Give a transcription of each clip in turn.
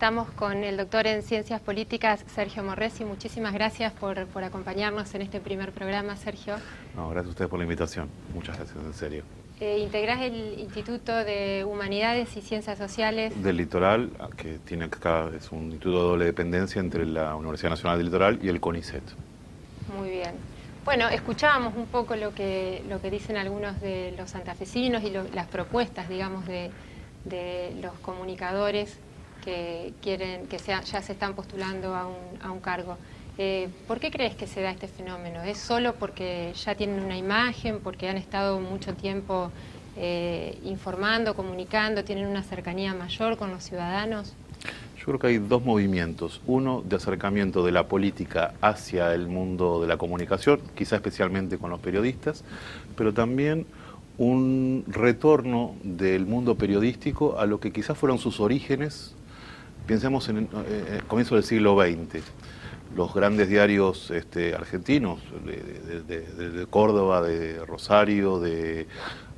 Estamos con el doctor en Ciencias Políticas, Sergio Morresi. Muchísimas gracias por acompañarnos en este primer programa, Sergio. No, gracias a ustedes por la invitación. Muchas gracias, en serio. Integrás el Instituto de Humanidades y Ciencias Sociales del Litoral, que tiene acá, es un instituto de doble dependencia entre la Universidad Nacional del Litoral y el CONICET. Muy bien. Bueno, escuchábamos un poco lo que dicen algunos de los santafesinos y las propuestas, digamos, de los comunicadores que quieren, ya se están postulando a un cargo. ¿Por qué crees que se da este fenómeno? ¿Es solo porque ya tienen una imagen, porque han estado mucho tiempo informando, comunicando, tienen una cercanía mayor con los ciudadanos? Yo creo que hay dos movimientos. Uno de acercamiento de la política hacia el mundo de la comunicación, quizá especialmente con los periodistas, pero también un retorno del mundo periodístico a lo que quizás fueron sus orígenes. Pensemos en el comienzo del siglo XX. Los grandes diarios argentinos, de Córdoba, de Rosario, de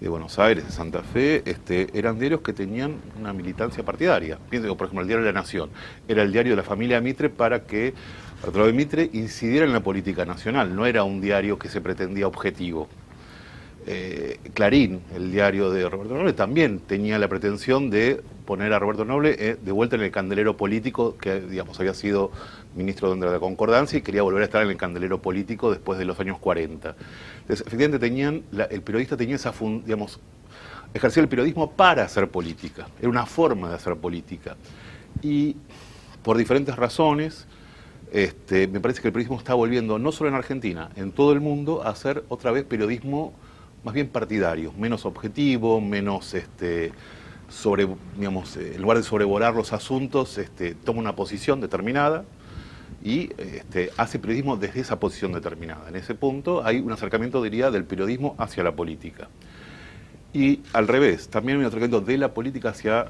Buenos Aires, de Santa Fe, eran diarios que tenían una militancia partidaria. Pienso, por ejemplo, el diario de La Nación era el diario de la familia Mitre para que Arturo de Mitre incidiera en la política nacional, no era un diario que se pretendía objetivo. Clarín, el diario de Roberto Noble, también tenía la pretensión de poner a Roberto Noble de vuelta en el candelero político, que digamos había sido ministro de la Concordancia y quería volver a estar en el candelero político después de los años 40. Entonces, efectivamente, el periodista tenía esa digamos, ejercía el periodismo para hacer política, era una forma de hacer política. Y por diferentes razones, me parece que el periodismo está volviendo, no solo en Argentina, en todo el mundo, a hacer otra vez periodismo más bien partidario, menos objetivo, menos digamos, en lugar de sobrevolar los asuntos, toma una posición determinada y hace periodismo desde esa posición determinada. En ese punto hay un acercamiento, diría, del periodismo hacia la política. Y al revés, también hay un acercamiento de la política hacia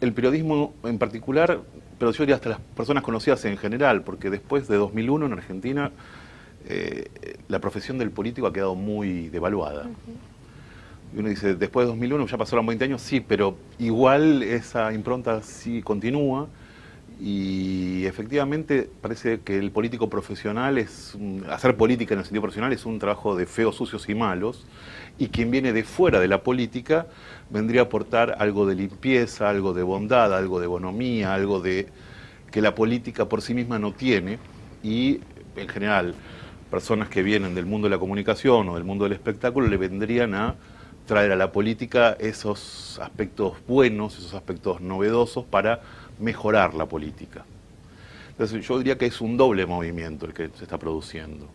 el periodismo en particular, pero yo diría hasta las personas conocidas en general, porque después de 2001 en Argentina la profesión del político ha quedado muy devaluada. Y uno dice, después de 2001 ya pasaron 20 años, sí, pero igual esa impronta sí continúa y efectivamente parece que el político profesional hacer política en el sentido profesional es un trabajo de feos, sucios y malos, y quien viene de fuera de la política vendría a aportar algo de limpieza, algo de bondad, algo de bonomía, algo de que la política por sí misma no tiene, y en general personas que vienen del mundo de la comunicación o del mundo del espectáculo le vendrían a traer a la política esos aspectos buenos, esos aspectos novedosos para mejorar la política. Entonces yo diría que es un doble movimiento el que se está produciendo.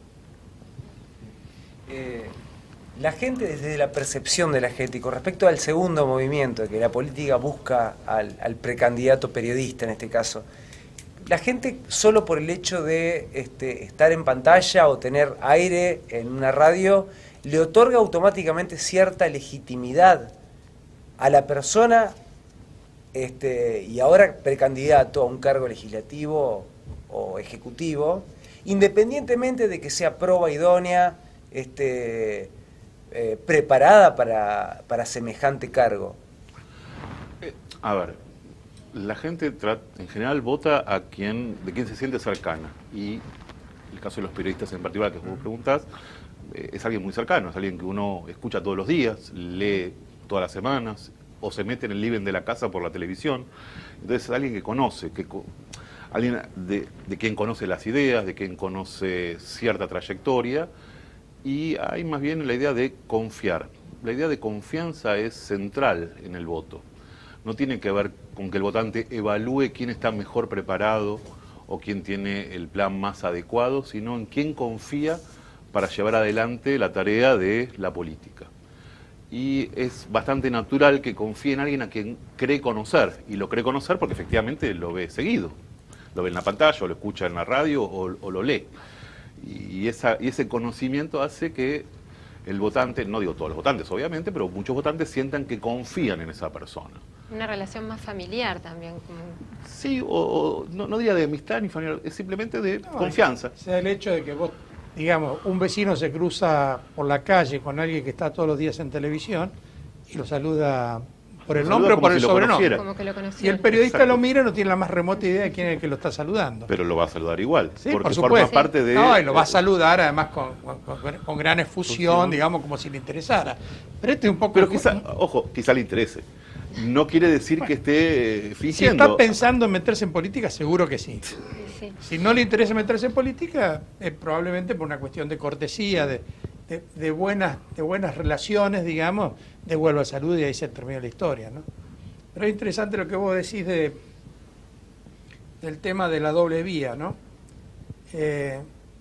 La gente, desde la percepción de la gente, y con respecto al segundo movimiento, que la política busca al precandidato periodista en este caso, la gente solo por el hecho de estar en pantalla o tener aire en una radio, le otorga automáticamente cierta legitimidad a la persona y ahora precandidato a un cargo legislativo o ejecutivo, independientemente de que sea proba idónea, preparada para semejante cargo. A ver, la gente en general vota de quien se siente cercana, y el caso de los periodistas en particular que vos preguntás, es alguien muy cercano, es alguien que uno escucha todos los días, lee todas las semanas, o se mete en el living de la casa por la televisión. Entonces es alguien que conoce, alguien de quien conoce las ideas, de quien conoce cierta trayectoria, y hay más bien la idea de confiar. La idea de confianza es central en el voto. No tiene que ver con que el votante evalúe quién está mejor preparado o quién tiene el plan más adecuado, sino en quién confía para llevar adelante la tarea de la política. Y es bastante natural que confíe en alguien a quien cree conocer, y lo cree conocer porque efectivamente lo ve seguido. Lo ve en la pantalla, o lo escucha en la radio, o lo lee. Y ese conocimiento hace que el votante, no digo todos los votantes obviamente, pero muchos votantes sientan que confían en esa persona. Una relación más familiar también. Sí, no diría de amistad ni familiar, es simplemente de confianza. O sea, el hecho de que vos, digamos, un vecino se cruza por la calle con alguien que está todos los días en televisión y lo saluda por el Lo nombre saluda o por como el si lo sobrenombre. conociera. Como que lo Y conocía. el periodista Exacto. lo mira y no tiene la más remota idea de quién es el que lo está saludando. Pero lo va a saludar igual, Sí, porque por forma supuesto. parte de... No, y lo va a saludar además con gran efusión, Fusión. digamos, como si le interesara. Pero este es un poco... Pero quizá, ojo, quizá le interese. No quiere decir que esté si fingiendo. está pensando en meterse en política, seguro que sí. Sí. Si no le interesa meterse en política, es probablemente por una cuestión de cortesía, de buenas relaciones, digamos, devuelva salud y ahí se termina la historia, ¿no? Pero es interesante lo que vos decís del tema de la doble vía, ¿no?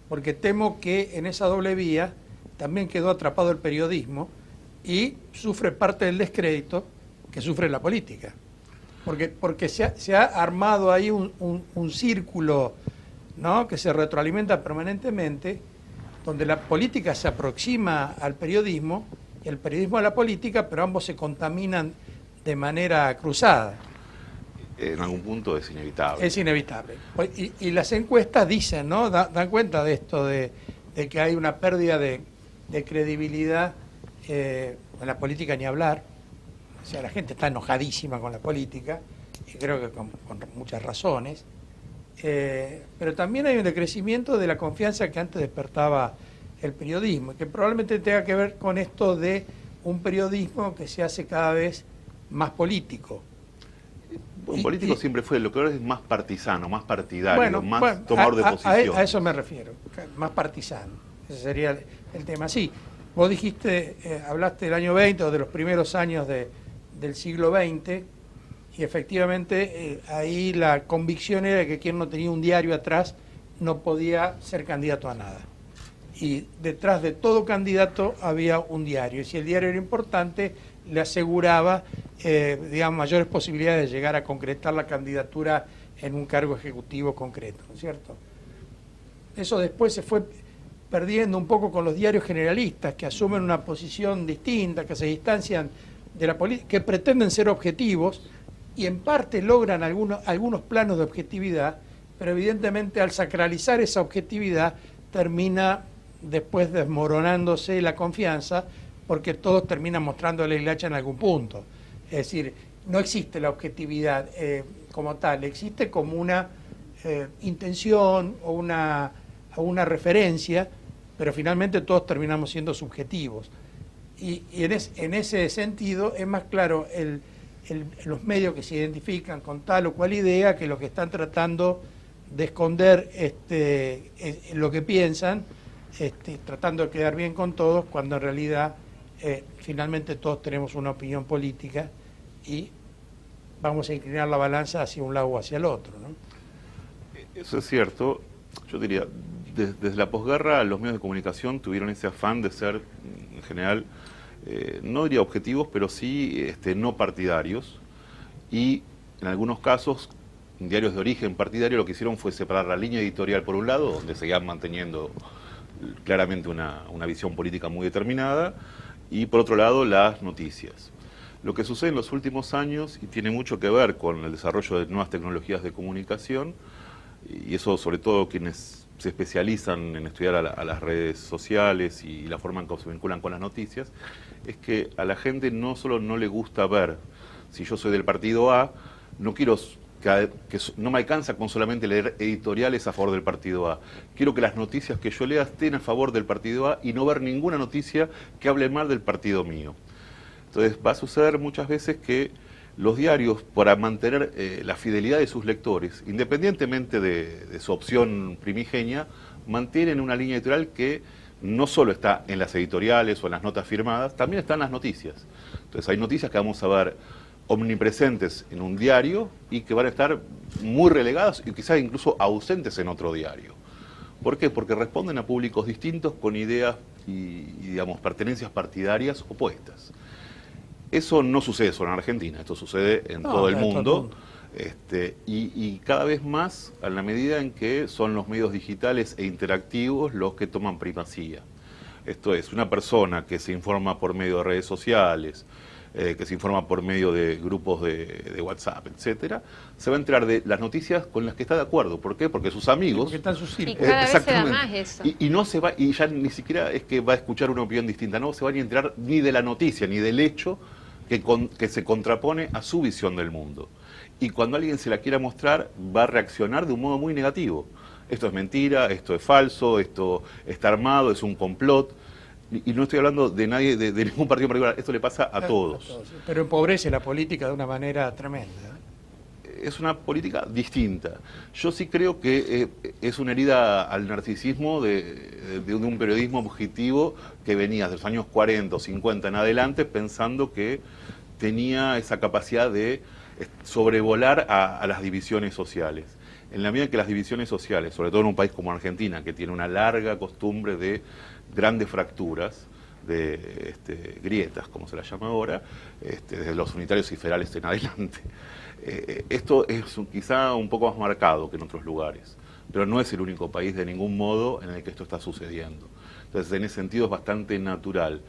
Porque temo que en esa doble vía también quedó atrapado el periodismo y sufre parte del descrédito que sufre la política. Porque se ha armado ahí un círculo, ¿no?, que se retroalimenta permanentemente, donde la política se aproxima al periodismo y el periodismo a la política, pero ambos se contaminan de manera cruzada. En algún punto es inevitable. Es inevitable. Y las encuestas dicen, ¿no?, dan cuenta de esto, de que hay una pérdida de credibilidad en la política, ni hablar. O sea, la gente está enojadísima con la política, y creo que con muchas razones. Pero también hay un decrecimiento de la confianza que antes despertaba el periodismo, y que probablemente tenga que ver con esto de un periodismo que se hace cada vez más político. Un político siempre fue, lo que ahora es más partisano, más partidario, más tomador de posición. A eso me refiero, más partisano. Ese sería el tema. Sí, vos dijiste, hablaste del año 20 o de los primeros años del siglo XX, y efectivamente ahí la convicción era que quien no tenía un diario atrás no podía ser candidato a nada. Y detrás de todo candidato había un diario, y si el diario era importante, le aseguraba digamos, mayores posibilidades de llegar a concretar la candidatura en un cargo ejecutivo concreto, ¿no es cierto? Eso después se fue perdiendo un poco con los diarios generalistas, que asumen una posición distinta, que se distancian de la política, que pretenden ser objetivos y en parte logran algunos planos de objetividad, pero evidentemente al sacralizar esa objetividad termina después desmoronándose la confianza, porque todos terminan mostrándole el hacha en algún punto. Es decir, no existe la objetividad como tal, existe como una intención o una referencia, pero finalmente todos terminamos siendo subjetivos. Y en ese sentido es más claro los medios que se identifican con tal o cual idea que lo que están tratando de esconder lo que piensan, tratando de quedar bien con todos, cuando en realidad finalmente todos tenemos una opinión política y vamos a inclinar la balanza hacia un lado o hacia el otro, ¿no? Eso es cierto. Yo diría, desde la posguerra los medios de comunicación tuvieron ese afán de ser, en general, no diría objetivos, pero sí no partidarios, y en algunos casos diarios de origen partidario lo que hicieron fue separar la línea editorial por un lado, donde seguían manteniendo claramente una visión política muy determinada, y por otro lado las noticias. Lo que sucede en los últimos años, y tiene mucho que ver con el desarrollo de nuevas tecnologías de comunicación, y eso sobre todo quienes se especializan en estudiar a las redes sociales y la forma en que se vinculan con las noticias, es que a la gente no solo no le gusta ver, si yo soy del partido A, no quiero que no me alcanza con solamente leer editoriales a favor del partido A. Quiero que las noticias que yo lea estén a favor del partido A y no ver ninguna noticia que hable mal del partido mío. Entonces va a suceder muchas veces que los diarios, para mantener la fidelidad de sus lectores, independientemente de su opción primigenia, mantienen una línea editorial que no solo está en las editoriales o en las notas firmadas, también está en las noticias. Entonces hay noticias que vamos a ver omnipresentes en un diario y que van a estar muy relegadas y quizás incluso ausentes en otro diario. ¿Por qué? Porque responden a públicos distintos con ideas y digamos, pertenencias partidarias opuestas. Eso no sucede solo en Argentina, esto sucede en todo el mundo. Y cada vez más a la medida en que son los medios digitales e interactivos los que toman primacía. Esto es, una persona que se informa por medio de redes sociales, que se informa por medio de grupos de WhatsApp, etcétera, se va a enterar de las noticias con las que está de acuerdo. ¿Por qué? Porque sus amigos... Porque están sus Y círculos. cada vez se da más eso. Y no se va, y ya ni siquiera es que va a escuchar una opinión distinta, no se va ni a enterar ni de la noticia, ni del hecho que se contrapone a su visión del mundo. Y cuando alguien se la quiera mostrar, va a reaccionar de un modo muy negativo. Esto es mentira, esto es falso, esto está armado, es un complot. Y no estoy hablando de nadie, de ningún partido en particular, esto le pasa a todos. Pero empobrece la política de una manera tremenda. Es una política distinta. Yo sí creo que es una herida al narcisismo de un periodismo objetivo que venía de los años 40 o 50 en adelante pensando que tenía esa capacidad de sobrevolar a las divisiones sociales. En la medida que las divisiones sociales, sobre todo en un país como Argentina, que tiene una larga costumbre de grandes fracturas, de grietas, como se las llama ahora, desde los unitarios y federales en adelante. Esto es quizá un poco más marcado que en otros lugares, pero no es el único país de ningún modo en el que esto está sucediendo. Entonces, en ese sentido es bastante natural,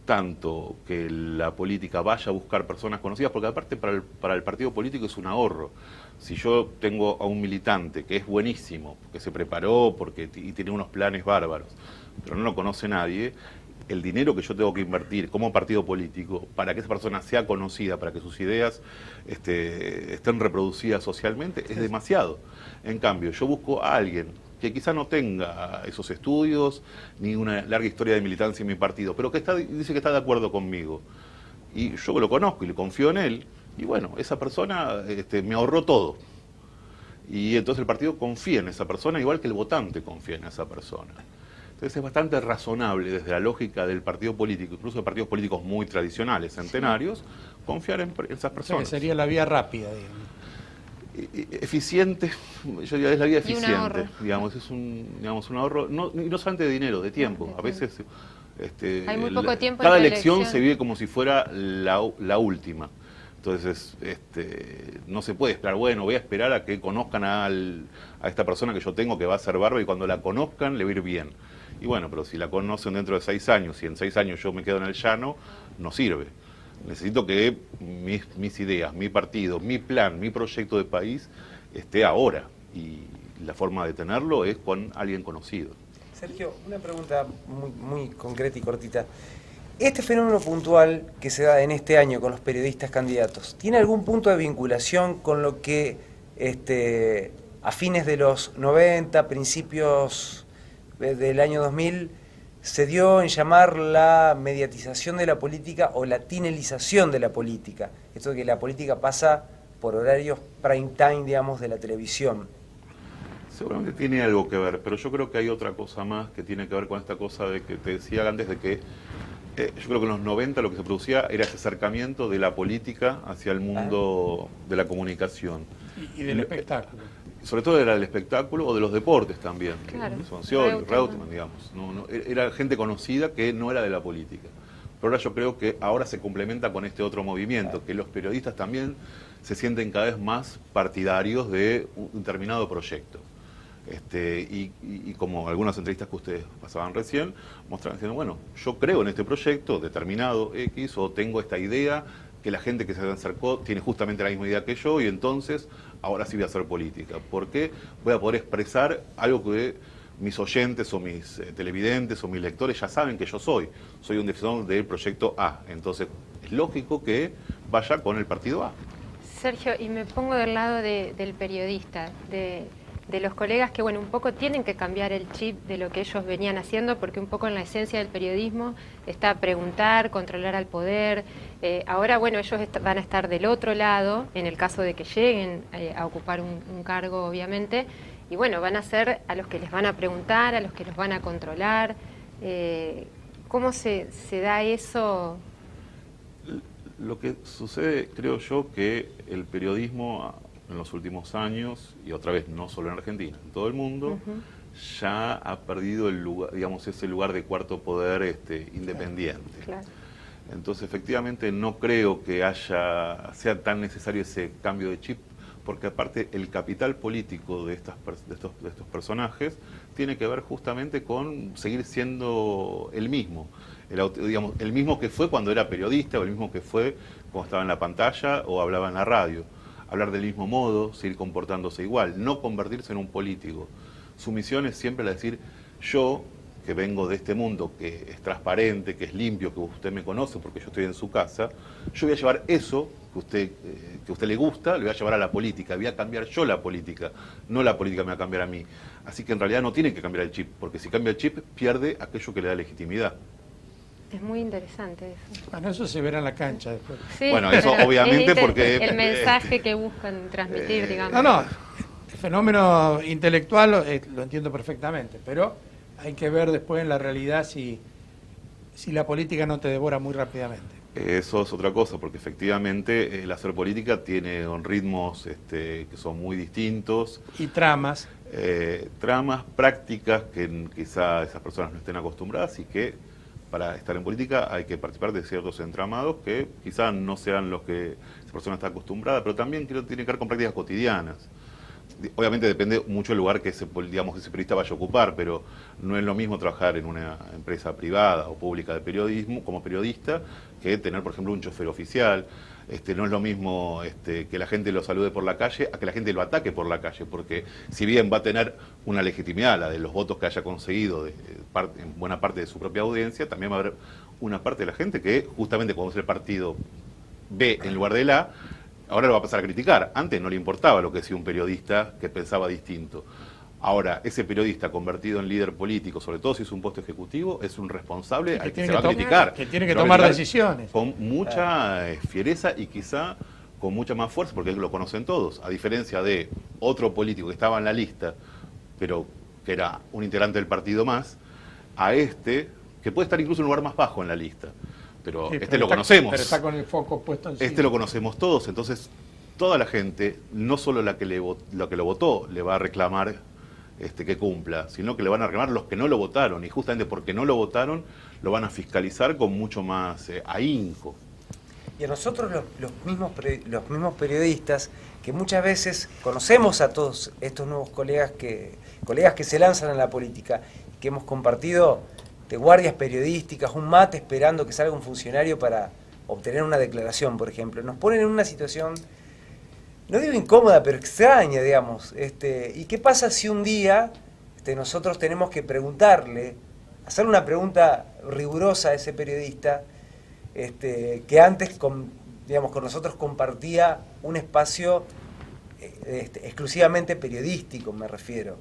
tanto que la política vaya a buscar personas conocidas, porque aparte para el partido político es un ahorro. Si yo tengo a un militante que es buenísimo, que se preparó y tiene unos planes bárbaros, pero no lo conoce nadie, el dinero que yo tengo que invertir como partido político para que esa persona sea conocida, para que sus ideas estén reproducidas socialmente, es demasiado. En cambio, yo busco a alguien que quizá no tenga esos estudios, ni una larga historia de militancia en mi partido, pero que dice que está de acuerdo conmigo. Y yo lo conozco y le confío en él, y bueno, esa persona me ahorró todo. Y entonces el partido confía en esa persona, igual que el votante confía en esa persona. Entonces es bastante razonable desde la lógica del partido político, incluso de partidos políticos muy tradicionales, centenarios, confiar en esas personas. O sea, que sería la vía rápida, digamos. Eficiente, yo diría, es la vía eficiente, un ahorro. digamos, es un ahorro, y no solamente de dinero, de tiempo. A veces hay muy poco tiempo cada en la elección se vive como si fuera la última. Entonces, no se puede esperar, bueno, voy a esperar a que conozcan a esta persona que yo tengo que va a ser bárbara y cuando la conozcan le va a ir bien. Y bueno, pero si la conocen dentro de 6 años y en 6 años yo me quedo en el llano, no sirve. Necesito que mis ideas, mi partido, mi plan, mi proyecto de país esté ahora. Y la forma de tenerlo es con alguien conocido. Sergio, una pregunta muy concreta y cortita. Este fenómeno puntual que se da en este año con los periodistas candidatos, ¿tiene algún punto de vinculación con lo que a fines de los 90, principios del año 2000, se dio en llamar la mediatización de la política o la tinelización de la política? Esto de que la política pasa por horarios prime time, digamos, de la televisión. Seguramente tiene algo que ver, pero yo creo que hay otra cosa más que tiene que ver con esta cosa de que te decía antes de que yo creo que en los 90 lo que se producía era ese acercamiento de la política hacia el mundo de la comunicación. Y del espectáculo. Sobre todo era del espectáculo o de los deportes también. Claro. Soncioli, Reutemann, digamos. Era gente conocida que no era de la política. Pero ahora yo creo que ahora se complementa con este otro movimiento, que los periodistas también se sienten cada vez más partidarios de un determinado proyecto. Y como algunas entrevistas que ustedes pasaban recién, mostraban diciendo, bueno, yo creo en este proyecto determinado X, o tengo esta idea, que la gente que se acercó tiene justamente la misma idea que yo, y entonces ahora sí voy a hacer política, porque voy a poder expresar algo que mis oyentes o mis televidentes o mis lectores ya saben que yo soy un defensor del proyecto A, entonces es lógico que vaya con el partido A. Sergio, y me pongo del lado del periodista, de los colegas que, bueno, un poco tienen que cambiar el chip de lo que ellos venían haciendo, porque un poco en la esencia del periodismo está preguntar, controlar al poder. Ahora, bueno, ellos van a estar del otro lado, en el caso de que lleguen a ocupar un cargo, obviamente, y bueno, van a ser a los que les van a preguntar, a los que los van a controlar. ¿Cómo se da eso? Lo que sucede, creo yo, que el periodismo en los últimos años, y otra vez no solo en Argentina, en todo el mundo, ya ha perdido el lugar, digamos, ese lugar de cuarto poder independiente. Claro. Entonces, efectivamente, no creo que sea tan necesario ese cambio de chip, porque aparte el capital político de estos personajes tiene que ver justamente con seguir siendo el mismo. El mismo que fue cuando era periodista, o el mismo que fue cuando estaba en la pantalla o hablaba en la radio. Hablar del mismo modo, seguir comportándose igual, no convertirse en un político. Su misión es siempre la de decir, yo que vengo de este mundo, que es transparente, que es limpio, que usted me conoce porque yo estoy en su casa, yo voy a llevar eso que a usted le gusta, le voy a llevar a la política, voy a cambiar yo la política, no la política me va a cambiar a mí. Así que en realidad no tiene que cambiar el chip, porque si cambia el chip pierde aquello que le da legitimidad. Es muy interesante eso. Bueno, eso se verá en la cancha después. Sí, Bueno, eso pero obviamente es porque... el mensaje que buscan transmitir, digamos. No, el fenómeno intelectual lo entiendo perfectamente, pero hay que ver después en la realidad si la política no te devora muy rápidamente. Eso es otra cosa, porque efectivamente el hacer política tiene ritmos que son muy distintos. Y tramas. Tramas, prácticas que quizá esas personas no estén acostumbradas y que para estar en política hay que participar de ciertos entramados que quizá no sean los que esa persona está acostumbrada, pero también creo que tiene que ver con prácticas cotidianas. Obviamente depende mucho del lugar que ese periodista vaya a ocupar, pero no es lo mismo trabajar en una empresa privada o pública de periodismo como periodista que tener, por ejemplo, un chofer oficial. No es lo mismo que la gente lo salude por la calle a que la gente lo ataque por la calle, porque si bien va a tener una legitimidad, la de los votos que haya conseguido en buena parte de su propia audiencia, también va a haber una parte de la gente que justamente cuando es el partido B en lugar del A, ahora lo va a pasar a criticar. Antes no le importaba lo que decía un periodista que pensaba distinto. Ahora, ese periodista convertido en líder político, sobre todo si es un puesto ejecutivo, es un responsable al que se va a criticar. Que tiene que tomar decisiones. Con mucha fiereza y quizá con mucha más fuerza, porque lo conocen todos. A diferencia de otro político que estaba en la lista, pero que era un integrante del partido más, a que puede estar incluso en un lugar más bajo en la lista. Pero Sí, lo conocemos. Pero está con el foco puesto en sí. Lo conocemos todos, entonces toda la gente, no solo la que lo votó, le va a reclamar que cumpla, sino que le van a reclamar los que no lo votaron, y justamente porque no lo votaron, lo van a fiscalizar con mucho más ahínco. Y a nosotros los mismos periodistas, que muchas veces conocemos a todos estos nuevos colegas que se lanzan a la política, que hemos compartido de guardias periodísticas, un mate esperando que salga un funcionario para obtener una declaración, por ejemplo, nos ponen en una situación, no digo incómoda, pero extraña, digamos. ¿Y qué pasa si un día nosotros tenemos que preguntarle, hacerle una pregunta rigurosa a ese periodista que antes con nosotros compartía un espacio exclusivamente periodístico, me refiero?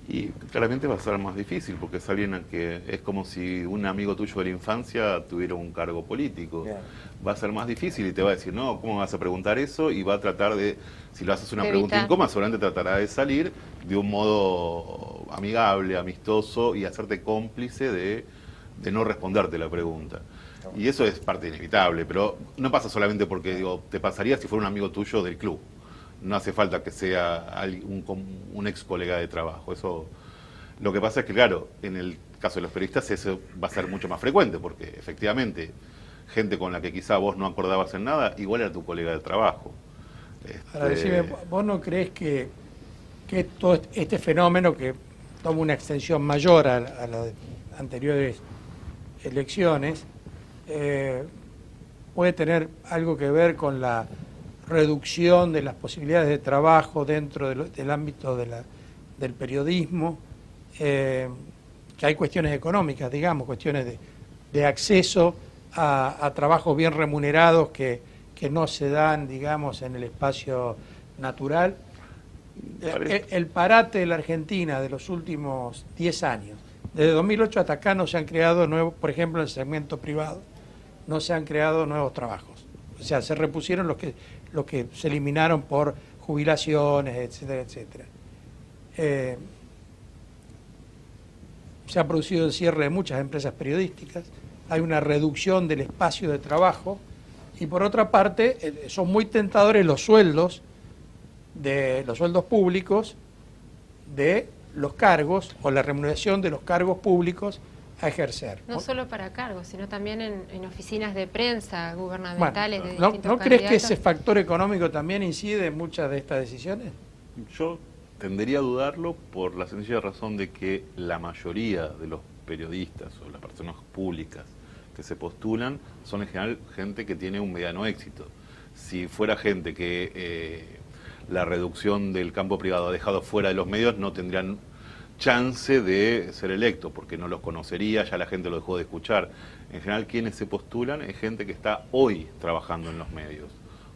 Y claramente va a ser más difícil, porque es alguien que es como si un amigo tuyo de la infancia tuviera un cargo político. Bien. Va a ser más difícil y te va a decir, no, ¿cómo vas a preguntar eso? Y va a tratar de, si le haces una pregunta incómoda, seguramente tratará de salir de un modo amigable, amistoso y hacerte cómplice de no responderte la pregunta. Y eso es parte inevitable, pero no pasa solamente porque, te pasaría si fuera un amigo tuyo del club. No hace falta que sea un ex colega de trabajo. Eso, lo que pasa es que, claro, en el caso de los periodistas eso va a ser mucho más frecuente, porque efectivamente, gente con la que quizá vos no acordabas en nada, igual era tu colega de trabajo. Ahora, decime, ¿vos no crees que todo este fenómeno que toma una extensión mayor a las anteriores elecciones puede tener algo que ver con la reducción de las posibilidades de trabajo dentro del ámbito del periodismo, que hay cuestiones económicas, digamos, cuestiones de acceso a trabajos bien remunerados que no se dan, digamos, en el espacio natural? El parate de la Argentina de los últimos 10 años, desde 2008 hasta acá no se han creado nuevos, por ejemplo, en el segmento privado, no se han creado nuevos trabajos. O sea, se repusieron los que se eliminaron por jubilaciones, etcétera, etcétera. Se ha producido el cierre de muchas empresas periodísticas, hay una reducción del espacio de trabajo y por otra parte son muy tentadores los sueldos públicos de los cargos o la remuneración de los cargos públicos a ejercer. No solo para cargos, sino también en oficinas de prensa gubernamentales de distintos ¿No crees que ese factor económico también incide en muchas de estas decisiones? Yo tendería a dudarlo por la sencilla razón de que la mayoría de los periodistas o las personas públicas que se postulan son en general gente que tiene un mediano éxito. Si fuera gente que la reducción del campo privado ha dejado fuera de los medios, no tendrían chance de ser electo, porque no los conocería, ya la gente lo dejó de escuchar. En general, quienes se postulan es gente que está hoy trabajando en los medios.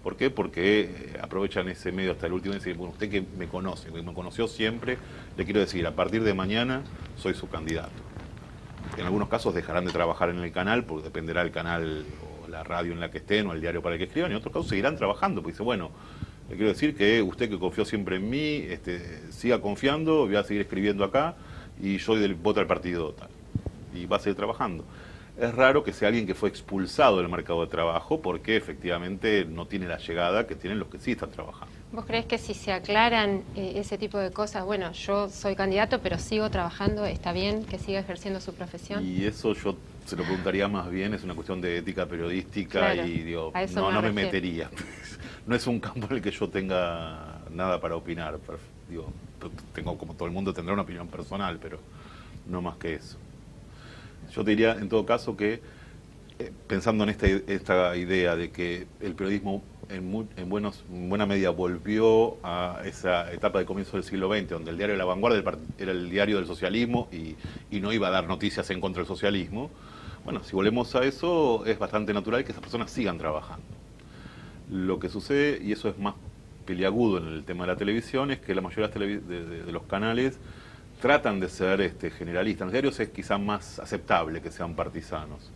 ¿Por qué? Porque aprovechan ese medio hasta el último y dicen, bueno, usted que me conoce, que me conoció siempre, le quiero decir, a partir de mañana soy su candidato. En algunos casos dejarán de trabajar en el canal, porque dependerá del canal o la radio en la que estén o el diario para el que escriban, y en otros casos seguirán trabajando, porque dice, bueno, le quiero decir que usted que confió siempre en mí, siga confiando, voy a seguir escribiendo acá, y yo voto al partido tal. Y va a seguir trabajando. Es raro que sea alguien que fue expulsado del mercado de trabajo porque efectivamente no tiene la llegada que tienen los que sí están trabajando. ¿Vos creés que si se aclaran ese tipo de cosas, bueno, yo soy candidato pero sigo trabajando, está bien que siga ejerciendo su profesión? Y eso yo se lo preguntaría más bien, es una cuestión de ética periodística, claro, y digo, no me metería. No es un campo en el que yo tenga nada para opinar. Digo, tengo, como todo el mundo, tendrá una opinión personal, pero no más que eso. Yo te diría, en todo caso, que pensando en esta idea de que el periodismo en buena medida volvió a esa etapa de comienzo del siglo XX, donde el diario de La Vanguardia era el diario del socialismo y no iba a dar noticias en contra del socialismo. Bueno, si volvemos a eso, es bastante natural que esas personas sigan trabajando. Lo que sucede, y eso es más peliagudo en el tema de la televisión, es que la mayoría de los canales tratan de ser generalistas. En los diarios es quizá más aceptable que sean partisanos.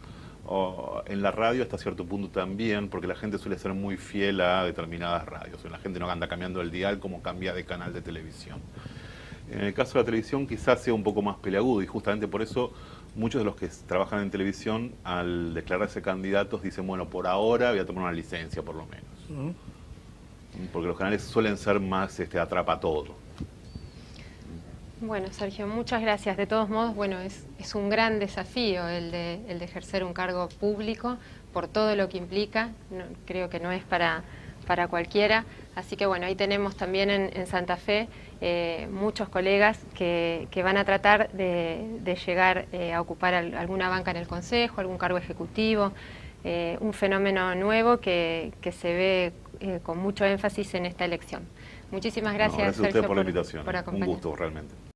O en la radio hasta cierto punto también, porque la gente suele ser muy fiel a determinadas radios. La gente no anda cambiando el dial como cambia de canal de televisión. En el caso de la televisión quizás sea un poco más peliagudo, y justamente por eso muchos de los que trabajan en televisión, al declararse candidatos, dicen, bueno, por ahora voy a tomar una licencia por lo menos. Porque los canales suelen ser más atrapa todo. Bueno, Sergio, muchas gracias. De todos modos, bueno, es un gran desafío el de ejercer un cargo público por todo lo que implica. Creo que no es para cualquiera. Así que bueno, ahí tenemos también en Santa Fe muchos colegas que van a tratar de llegar a ocupar alguna banca en el Consejo, algún cargo ejecutivo, un fenómeno nuevo que se ve con mucho énfasis en esta elección. Muchísimas gracias, gracias a Sergio, usted por la invitación. por acompañarnos. Un gusto realmente.